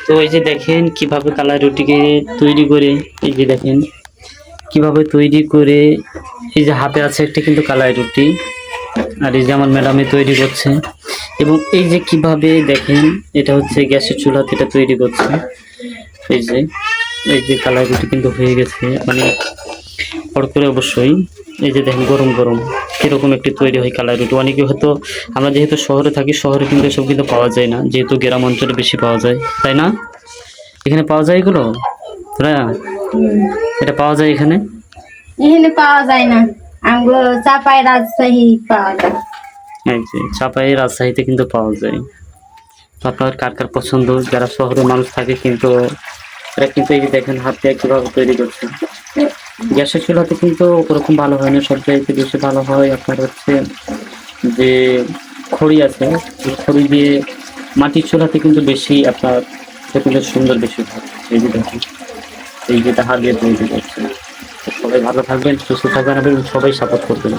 তো এই যে দেখেন কিভাবে কালাই রুটিকে তৈরি করে, এই যে দেখেন কিভাবে তৈরি করে, এই যে হাতে আছে একটা কিন্তু কালাই রুটি, আর এই যে আমার ম্যাডামে তৈরি করছে। এবং এই যে কিভাবে দেখেন, এটা হচ্ছে গ্যাসের চুলাতে এটা তৈরি করছে। এই যে এই যে কালাই রুটি কিন্তু হয়ে গেছে, মানে ফট করে অবশ্যই। এই যে দেখেন গরম গরম কিরকম একটি তৈরি হয় কালাই রুটি। অনেকে হয়তো, আমরা যেহেতু শহরে থাকি, শহরে কিন্তু এসব কিন্তু পাওয়া যায় না, যেহেতু গ্রাম অঞ্চলে বেশি পাওয়া যায়, তাই না? এখানে পাওয়া যায় এগুলো, হ্যাঁ? এটা পাওয়া যায় এখানে? এখানে পাওয়া যায় না, আমগো চাপাই রাজশাহী পাওয়া যায়। এই যে চাপাই রাজশাহীতে কিন্তু পাওয়া যায়। তো আপনার কার কার পছন্দ, যারা শহরে মানুষ থাকে কিন্তু এরা কিন্তু এই যে দেখেন হাত দিয়ে কিভাবে তৈরি করছে। গ্যাসের চুলাতে কিন্তু ওরকম ভালো হয় না, সবচাইতে বেশি ভালো হয় আপনার হচ্ছে যে খড়ি আছে, এই খড়ি দিয়ে মাটির চুলাতে কিন্তু বেশি আপনার সেগুলো সুন্দর বেশি হয়। এই যে দেখেন এই যেটা হাত দিয়ে তৈরি করছে। তো সবাই ভালো থাকবেন, সুস্থ থাকবেন এবং সবাই সাপোর্ট করবেন।